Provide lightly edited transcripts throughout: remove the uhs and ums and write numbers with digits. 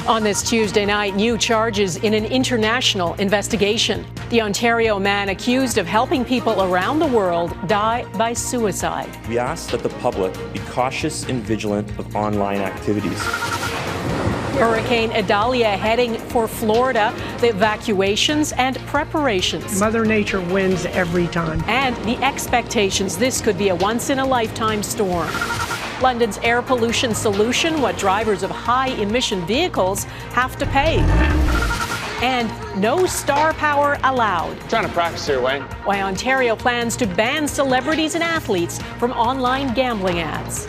On this Tuesday night, new charges in an international investigation. The Ontario man accused of helping people around the world die by suicide. We ask that the public be cautious and vigilant of online activities. Hurricane Idalia heading for Florida, the evacuations and preparations. Mother Nature wins every time. And the expectations this could be a once-in-a-lifetime storm. London's air pollution solution, what drivers of high-emission vehicles have to pay. And no star power allowed. Trying to practice here, Wayne. Why Ontario plans to ban celebrities and athletes from online gambling ads.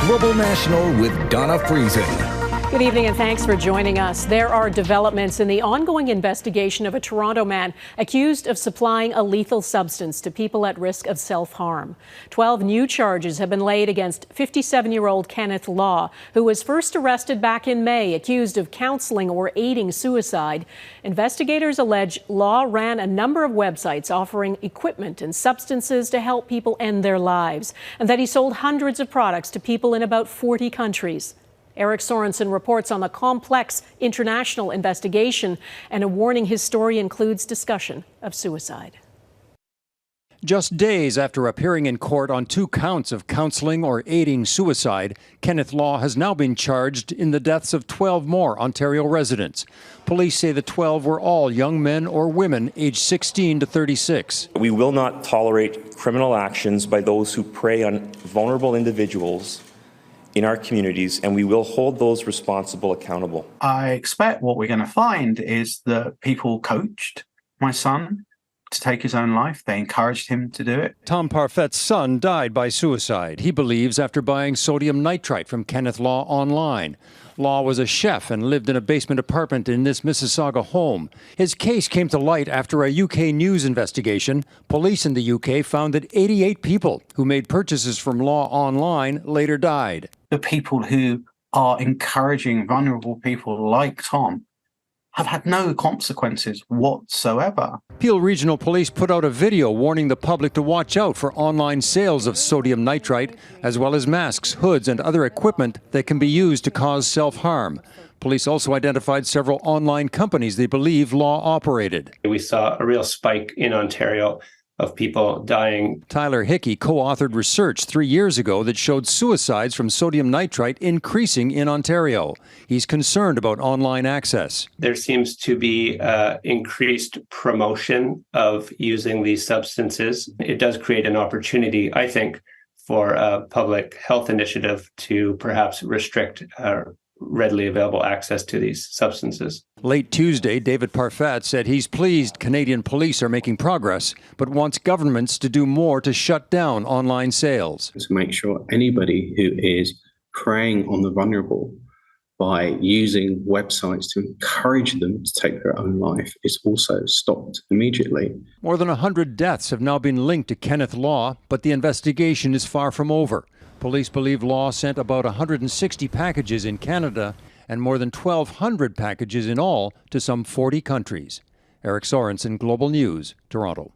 Global National with Donna Friesen. Good evening and thanks for joining us. There are developments in the ongoing investigation of a Toronto man accused of supplying a lethal substance to people at risk of self-harm. 12 new charges have been laid against 57-year-old Kenneth Law, who was first arrested back in May, accused of counselling or aiding suicide. Investigators allege Law ran a number of websites offering equipment and substances to help people end their lives, and that he sold hundreds of products to people in about 40 countries. Eric Sorensen reports on the complex international investigation, and a warning his story includes discussion of suicide. Just days after appearing in court on 2 counts of counselling or aiding suicide, Kenneth Law has now been charged in the deaths of 12 more Ontario residents. Police say the 12 were all young men or women aged 16 to 36. We will not tolerate criminal actions by those who prey on vulnerable individuals in our communities, and we will hold those responsible accountable. I expect what we're going to find is that people coached my son to take his own life. They encouraged him to do it. Tom Parfet's son died by suicide, he believes, after buying sodium nitrite from Kenneth Law online. Law was a chef and lived in a basement apartment in this Mississauga home. His case came to light after a UK news investigation. Police in the UK found that 88 people who made purchases from Law online later died. The people who are encouraging vulnerable people like Tom have had no consequences whatsoever. Peel Regional Police put out a video warning the public to watch out for online sales of sodium nitrite, as well as masks, hoods, and other equipment that can be used to cause self-harm. Police also identified several online companies they believe Law operated. We saw a real spike in Ontario of people dying. Tyler Hickey co-authored research 3 years ago that showed suicides from sodium nitrite increasing in Ontario. He's concerned about online access. There seems to be increased promotion of using these substances. It does create an opportunity, I think, for a public health initiative to perhaps restrict readily available access to these substances. Late Tuesday, David Parfet said he's pleased Canadian police are making progress, but wants governments to do more to shut down online sales. To make sure anybody who is preying on the vulnerable by using websites to encourage them to take their own life is also stopped immediately. More than 100 deaths have now been linked to Kenneth Law, but the investigation is far from over. Police believe Law sent about 160 packages in Canada and more than 1,200 packages in all to some 40 countries. Eric Sorensen, Global News, Toronto.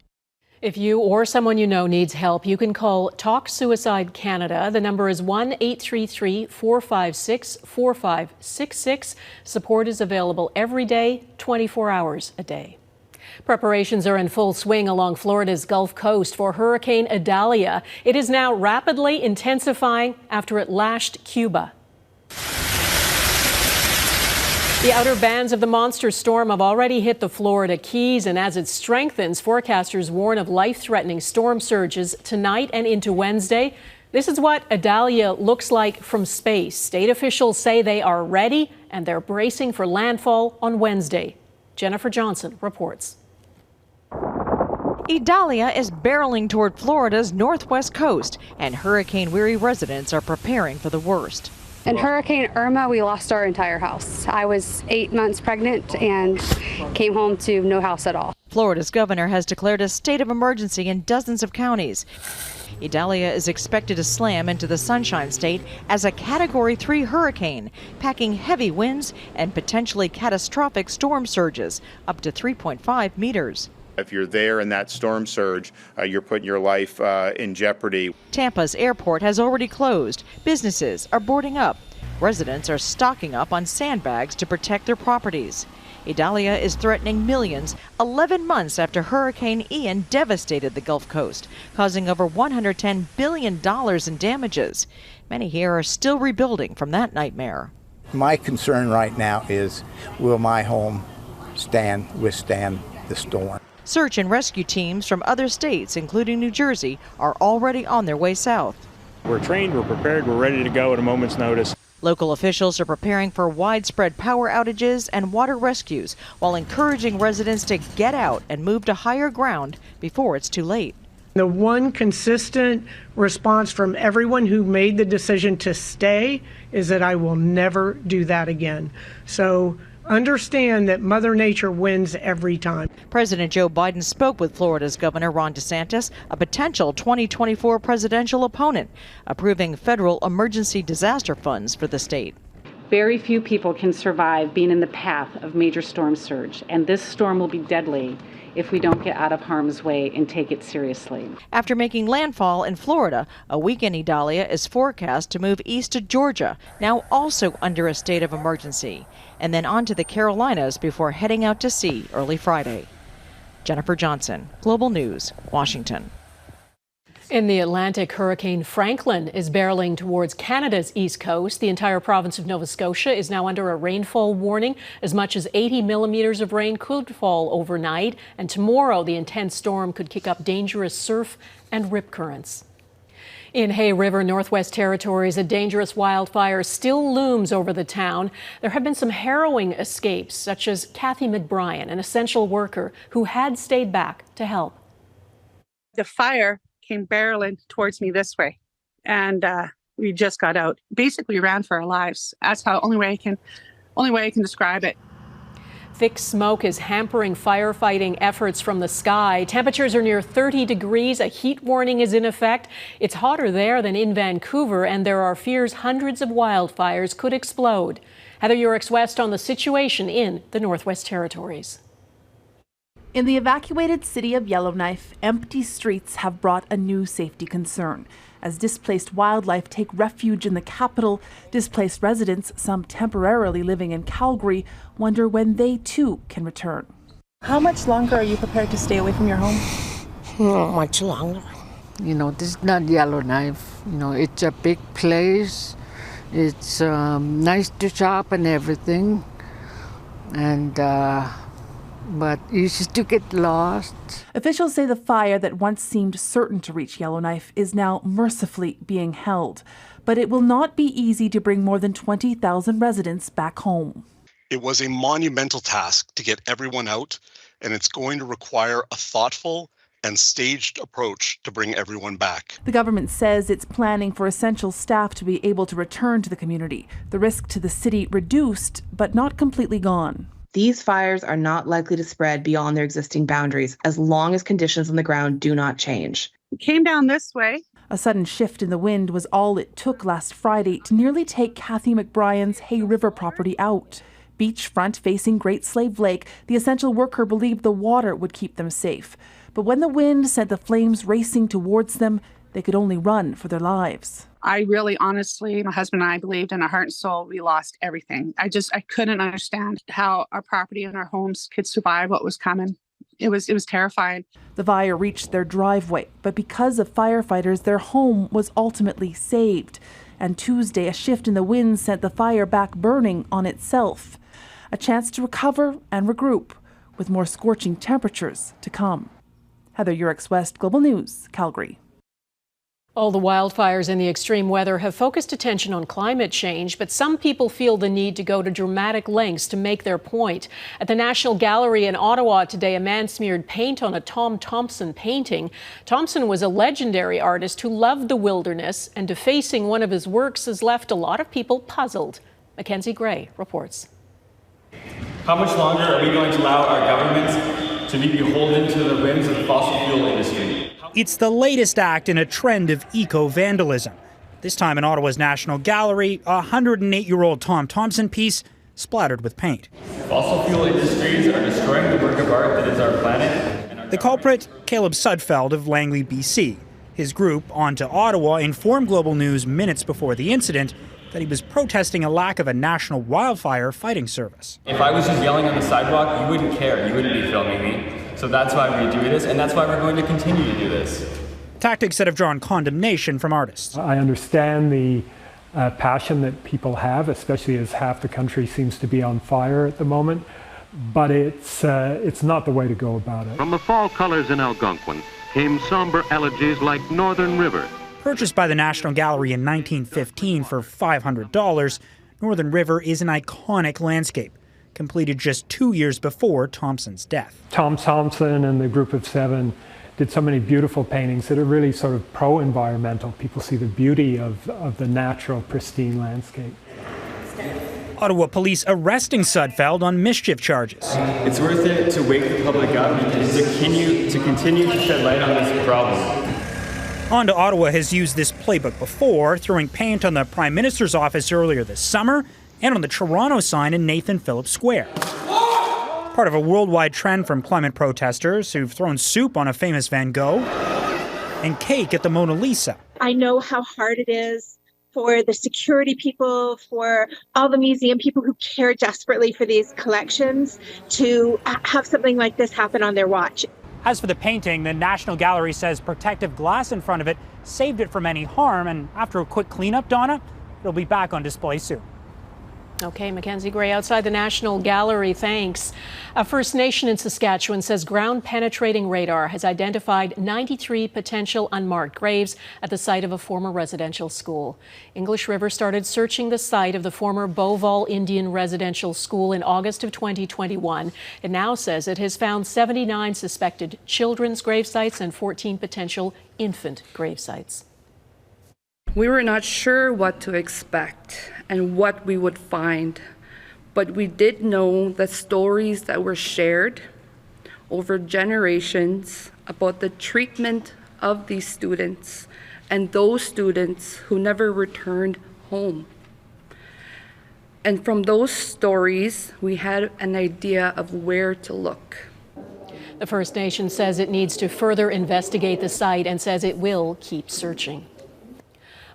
If you or someone you know needs help, you can call Talk Suicide Canada. The number is 1-833-456-4566. Support is available every day, 24 hours a day. Preparations are in full swing along Florida's Gulf Coast for Hurricane Idalia. It is now rapidly intensifying after it lashed Cuba. The outer bands of the monster storm have already hit the Florida Keys, and as it strengthens, forecasters warn of life-threatening storm surges tonight and into Wednesday. This is what Idalia looks like from space. State officials say they are ready and they're bracing for landfall on Wednesday. Jennifer Johnson reports. Idalia is barreling toward Florida's northwest coast, and hurricane-weary residents are preparing for the worst. In Hurricane Irma, we lost our entire house. I was 8 months pregnant and came home to no house at all. Florida's governor has declared a state of emergency in dozens of counties. Idalia is expected to slam into the Sunshine State as a Category 3 hurricane, packing heavy winds and potentially catastrophic storm surges up to 3.5 meters. If you're there in that storm surge, you're putting your life in jeopardy. Tampa's airport has already closed. Businesses are boarding up. Residents are stocking up on sandbags to protect their properties. Idalia is threatening millions 11 months after Hurricane Ian devastated the Gulf Coast, causing over $110 billion in damages. Many here are still rebuilding from that nightmare. My concern right now is, will my home withstand the storm? Search and rescue teams from other states, including New Jersey, are already on their way south. We're trained, we're prepared, we're ready to go at a moment's notice. Local officials are preparing for widespread power outages and water rescues while encouraging residents to get out and move to higher ground before it's too late. The one consistent response from everyone who made the decision to stay is that I will never do that again. So understand that Mother Nature wins every time. President Joe Biden spoke with Florida's Governor Ron DeSantis, a potential 2024 presidential opponent, approving federal emergency disaster funds for the state. Very few people can survive being in the path of major storm surge, and this storm will be deadly if we don't get out of harm's way and take it seriously. After making landfall in Florida, a weekend Idalia is forecast to move east to Georgia, now also under a state of emergency, and then on to the Carolinas before heading out to sea early Friday. Jennifer Johnson, Global News, Washington. In the Atlantic, Hurricane Franklin is barreling towards Canada's east coast. The entire province of Nova Scotia is now under a rainfall warning. As much as 80 millimeters of rain could fall overnight, and tomorrow the intense storm could kick up dangerous surf and rip currents. In Hay River, Northwest Territories, a dangerous wildfire still looms over the town. There have been some harrowing escapes, such as Kathy McBrien, an essential worker who had stayed back to help. The fire came barreling towards me this way, and we just got out. Basically ran for our lives. That's how only way I can describe it. Thick smoke is hampering firefighting efforts from the sky. Temperatures are near 30 degrees. A heat warning is in effect. It's hotter there than in Vancouver, and there are fears hundreds of wildfires could explode. Heather Yourex-West on the situation in the Northwest Territories. In the evacuated city of Yellowknife, empty streets have brought a new safety concern. As displaced wildlife take refuge in the capital, displaced residents, some temporarily living in Calgary, wonder when they too can return. How much longer are you prepared to stay away from your home? Not much longer. You know, this is not Yellowknife. You know, it's a big place. It's nice to shop and everything. And but easy to get lost. Officials say the fire that once seemed certain to reach Yellowknife is now mercifully being held. But it will not be easy to bring more than 20,000 residents back home. It was a monumental task to get everyone out, and it's going to require a thoughtful and staged approach to bring everyone back. The government says it's planning for essential staff to be able to return to the community. The risk to the city reduced, but not completely gone. These fires are not likely to spread beyond their existing boundaries as long as conditions on the ground do not change. It came down this way. A sudden shift in the wind was all it took last Friday to nearly take Kathy McBrien's Hay River property out. Beachfront facing Great Slave Lake, the essential worker believed the water would keep them safe. But when the wind sent the flames racing towards them, they could only run for their lives. I really, honestly, my husband and I believed in our heart and soul we lost everything. I couldn't understand how our property and our homes could survive what was coming. It was terrifying. The fire reached their driveway, but because of firefighters, their home was ultimately saved. And Tuesday, a shift in the wind sent the fire back burning on itself. A chance to recover and regroup, with more scorching temperatures to come. Heather Yourex-West, Global News, Calgary. All the wildfires and the extreme weather have focused attention on climate change, but some people feel the need to go to dramatic lengths to make their point. At the National Gallery in Ottawa today, a man smeared paint on a Tom Thomson painting. Thompson was a legendary artist who loved the wilderness, and defacing one of his works has left a lot of people puzzled. Mackenzie Gray reports. How much longer are we going to allow our governments to be beholden to the whims of the fossil fuel industry? It's the latest act in a trend of eco-vandalism. This time in Ottawa's National Gallery, a 108-year-old Tom Thomson piece splattered with paint. Fossil fuel industries are destroying the work of art that is our planet. The culprit, Caleb Sudfeld of Langley, BC. His group, On to Ottawa, informed Global News minutes before the incident that he was protesting a lack of a national wildfire fighting service. If I was just yelling on the sidewalk, you wouldn't care. You wouldn't be filming me. So that's why we do this, and that's why we're going to continue to do this. Tactics that have drawn condemnation from artists. I understand the passion that people have, especially as half the country seems to be on fire at the moment, but it's not the way to go about it. From the fall colors in Algonquin came somber elegies like Northern River. Purchased by the National Gallery in 1915 for $500, Northern River is an iconic landscape, completed just 2 years before Thompson's death. Tom Thomson and the group of 7 did so many beautiful paintings that are really sort of pro-environmental. People see the beauty of the natural, pristine landscape. Ottawa police arresting Sudfeld on mischief charges. It's worth it to wake the public up and to continue to shed light on this problem. On to Ottawa has used this playbook before, throwing paint on the Prime Minister's office earlier this summer and on the Toronto sign in Nathan Phillips Square. Part of a worldwide trend from climate protesters who've thrown soup on a famous Van Gogh and cake at the Mona Lisa. I know how hard it is for the security people, for all the museum people who care desperately for these collections to have something like this happen on their watch. As for the painting, the National Gallery says protective glass in front of it saved it from any harm, and after a quick cleanup, Donna, it'll be back on display soon. Okay, Mackenzie Gray outside the National Gallery, thanks. A First Nation in Saskatchewan says ground-penetrating radar has identified 93 potential unmarked graves at the site of a former residential school. English River started searching the site of the former Beauval Indian Residential School in August of 2021. It now says it has found 79 suspected children's grave sites and 14 potential infant grave sites. We were not sure what to expect and what we would find, but we did know the stories that were shared over generations about the treatment of these students and those students who never returned home. And from those stories, we had an idea of where to look. The First Nation says it needs to further investigate the site and says it will keep searching.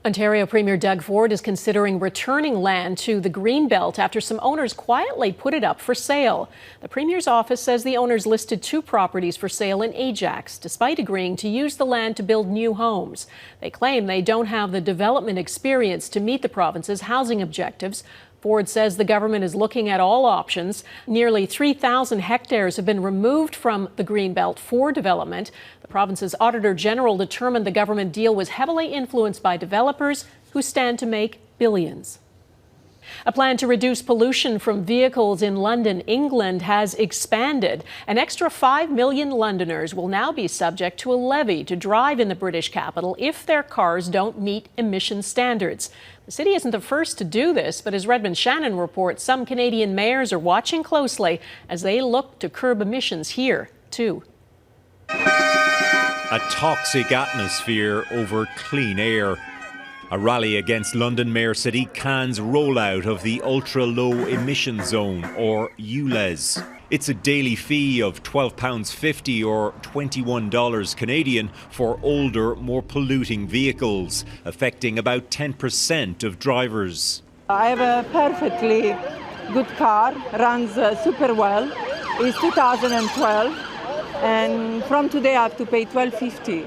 Ontario Premier Doug Ford is considering returning land to the Greenbelt after some owners quietly put it up for sale. The Premier's office says the owners listed 2 properties for sale in Ajax, despite agreeing to use the land to build new homes. They claim they don't have the development experience to meet the province's housing objectives. Ford says the government is looking at all options. Nearly 3,000 hectares have been removed from the Greenbelt for development. The province's Auditor General determined the government deal was heavily influenced by developers who stand to make billions. A plan to reduce pollution from vehicles in London, England has expanded. An extra 5 million Londoners will now be subject to a levy to drive in the British capital if their cars don't meet emission standards. The city isn't the first to do this, but as Redmond Shannon reports, some Canadian mayors are watching closely as they look to curb emissions here, too. A toxic atmosphere over clean air. A rally against London Mayor Sadiq Khan's rollout of the ultra-low emission zone, or ULEZ. It's a daily fee of £12.50 or $21 Canadian for older, more polluting vehicles, affecting about 10% of drivers. I have a perfectly good car, runs super well. It's 2012, and from today I have to pay $12.50.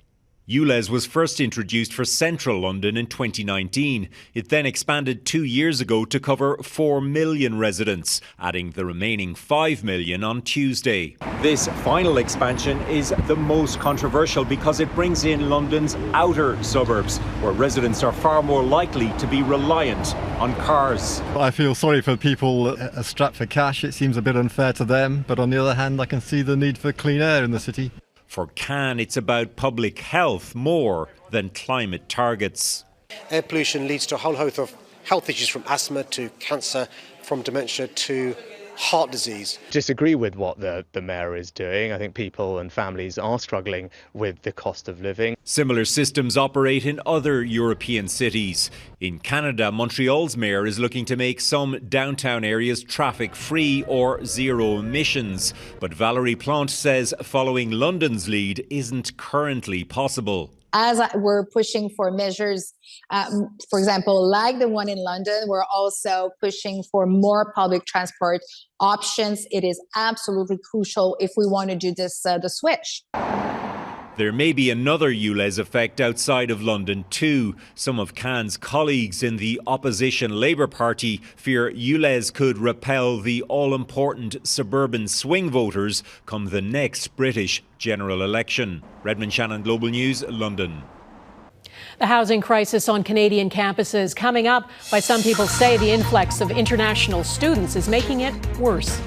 ULEZ was first introduced for central London in 2019. It then expanded 2 years ago to cover 4 million residents, adding the remaining 5 million on Tuesday. This final expansion is the most controversial because it brings in London's outer suburbs, where residents are far more likely to be reliant on cars. I feel sorry for people strapped for cash. It seems a bit unfair to them, but on the other hand, I can see the need for clean air in the city. For Khan, it's about public health more than climate targets. Air pollution leads to a whole host of health issues, from asthma to cancer, from dementia to heart disease. Disagree with what the mayor is doing. I think people and families are struggling with the cost of living. Similar systems operate in other European cities. In Canada, Montreal's mayor is looking to make some downtown areas traffic-free or zero emissions. But Valerie Plante says following London's lead isn't currently possible. As we're pushing for measures, for example, like the one in London, we're also pushing for more public transport options. It is absolutely crucial if we want to do this, the switch. There may be another ULEZ effect outside of London too. Some of Khan's colleagues in the opposition Labour Party fear ULEZ could repel the all-important suburban swing voters come the next British general election. Redmond Shannon, Global News, London. The housing crisis on Canadian campuses coming up. By some people say the influx of international students is making it worse.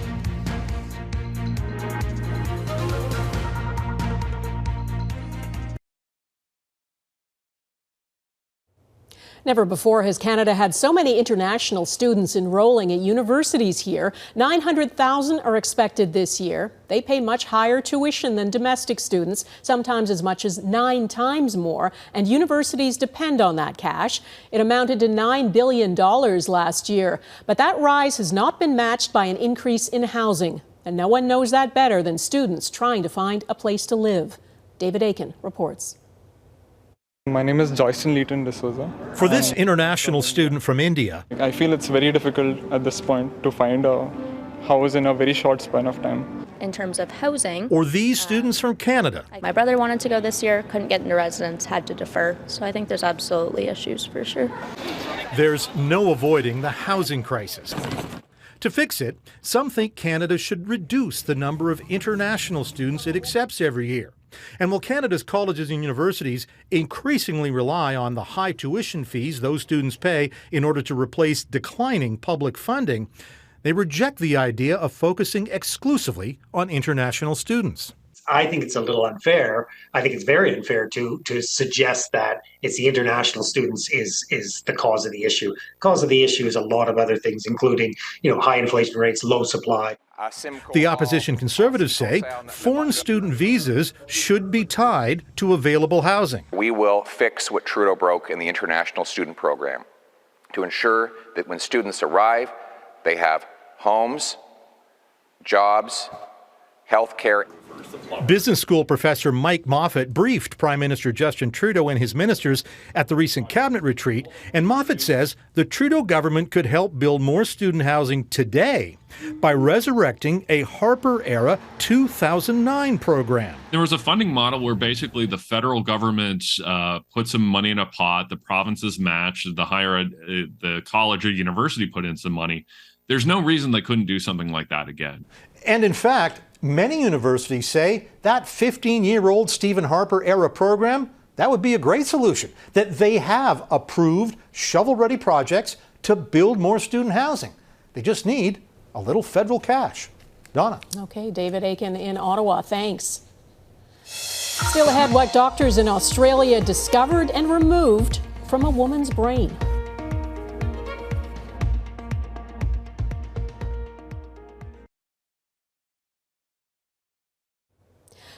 Never before has Canada had so many international students enrolling at universities here. 900,000 are expected this year. They pay much higher tuition than domestic students, sometimes as much as 9 times more, and universities depend on that cash. It amounted to $9 billion last year, but that rise has not been matched by an increase in housing. And no one knows that better than students trying to find a place to live. David Aiken reports. My name is Joyson Leeton D'Souza. For this international student from India, I feel it's very difficult at this point to find a house in a very short span of time. In terms of housing. Or these students from Canada. My brother wanted to go this year, couldn't get into residence, had to defer. So I think there's absolutely issues for sure. There's no avoiding the housing crisis. To fix it, some think Canada should reduce the number of international students it accepts every year. And while Canada's colleges and universities increasingly rely on the high tuition fees those students pay in order to replace declining public funding, they reject the idea of focusing exclusively on international students. I think it's a little unfair. I think it's very unfair to suggest that it's the international students is the cause of the issue. The cause of the issue is a lot of other things, including, high inflation rates, low supply. The opposition Conservatives say foreign student visas should be tied to available housing. We will fix what Trudeau broke in the international student program to ensure that when students arrive, they have homes, jobs, health care. Business school professor Mike Moffat briefed Prime Minister Justin Trudeau and his ministers at the recent cabinet retreat, and Moffat says the Trudeau government could help build more student housing today by resurrecting a Harper-era 2009 program. There was a funding model where basically the federal government put some money in a pot, the provinces matched, the college or university put in some money. There's no reason they couldn't do something like that again. And in fact, many universities say that 15-year-old Stephen Harper-era program, that would be a great solution, that they have approved shovel-ready projects to build more student housing. They just need a little federal cash. Donna. Okay, David Aiken in Ottawa, thanks. Still ahead, what doctors in Australia discovered and removed from a woman's brain.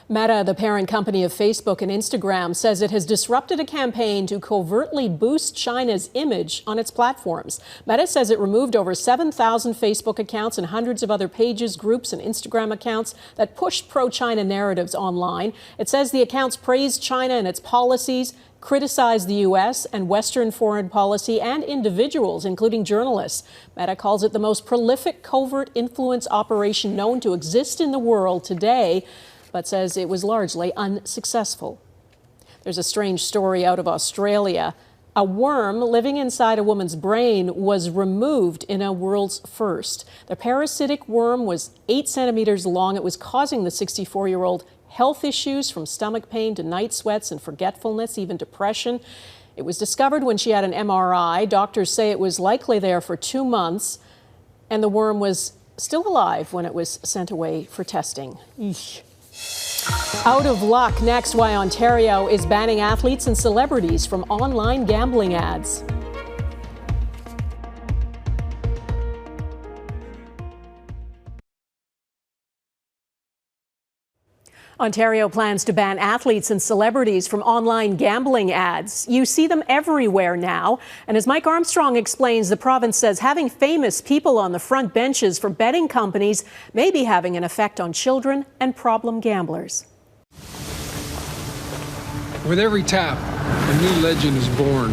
Meta, the parent company of Facebook and Instagram, says it has disrupted a campaign to covertly boost China's image on its platforms. Meta says it removed over 7,000 Facebook accounts and hundreds of other pages, groups, and Instagram accounts that pushed pro-China narratives online. It says the accounts praised China and its policies, criticized the U.S. and Western foreign policy and individuals, including journalists. Meta calls it the most prolific covert influence operation known to exist in the world today, but says it was largely unsuccessful. There's a strange story out of Australia. A worm living inside a woman's brain was removed in a world's first. The parasitic worm was 8 centimeters long. It was causing the 64-year-old health issues from stomach pain to night sweats and forgetfulness, even depression. It was discovered when she had an MRI. Doctors say it was likely there for 2 months, and the worm was still alive when it was sent away for testing. Eesh. Out of luck. Next, why Ontario is banning athletes and celebrities from online gambling ads. Ontario plans to ban athletes and celebrities from online gambling ads. You see them everywhere now. And as Mike Armstrong explains, the province says having famous people on the front benches for betting companies may be having an effect on children and problem gamblers. With every tap, a new legend is born.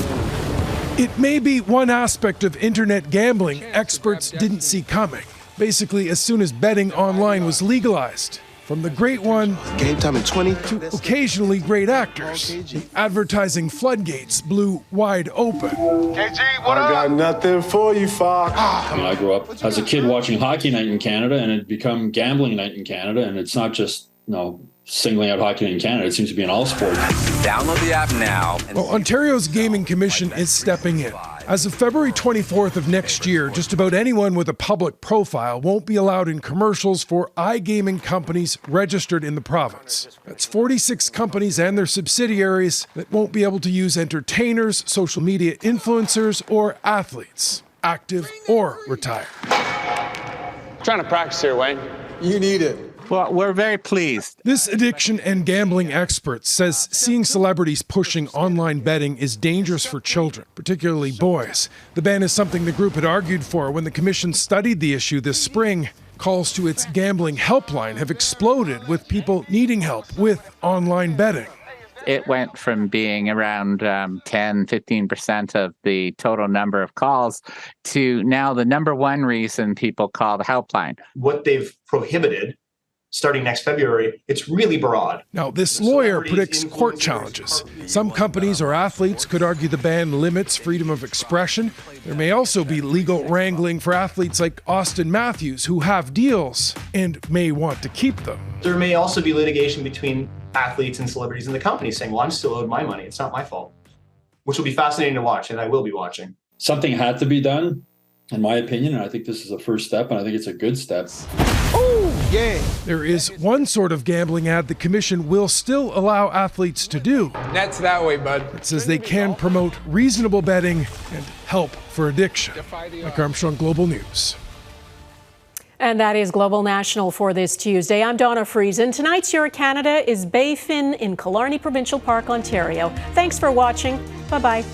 It may be one aspect of internet gambling experts didn't see coming. Basically, as soon as betting online was legalized. From the great one game time in 20 to occasionally great actors, the advertising floodgates blew wide open. KG, what up? I got nothing for you, Fox. I grew up as a kid watching Hockey Night in Canada, and it become Gambling Night in Canada, and it's not just, singling out hockey night in Canada. It seems to be in all sports. Download the app now. Well, Ontario's Gaming Commission is stepping in. As of February 24th of next year, just about anyone with a public profile won't be allowed in commercials for iGaming companies registered in the province. That's 46 companies and their subsidiaries that won't be able to use entertainers, social media influencers, or athletes, active or retired. Trying to practice here, Wayne. You need it. Well, we're very pleased. This addiction and gambling expert says seeing celebrities pushing online betting is dangerous for children, particularly boys. The ban is something the group had argued for when the commission studied the issue this spring. Calls to its gambling helpline have exploded with people needing help with online betting. It went from being around 10-15% of the total number of calls to now the number one reason people call the helpline. What they've prohibited starting next February, it's really broad. Now, this lawyer predicts court challenges. Some companies or athletes could argue the ban limits freedom of expression. There may also be legal wrangling for athletes like Austin Matthews, who have deals and may want to keep them. There may also be litigation between athletes and celebrities in the company saying, well, I'm still owed my money. It's not my fault, which will be fascinating to watch, and I will be watching. Something had to be done, in my opinion, and I think this is a first step, and I think it's a good step. Yeah. There is one sort of gambling ad the commission will still allow athletes to do. That's that way, bud. It says they can promote reasonable betting and help for addiction. Mike Armstrong, Global News. And that is Global National for this Tuesday. I'm Donna Friesen. Tonight's Your Canada is Bayfin in Killarney Provincial Park, Ontario. Thanks for watching. Bye-bye.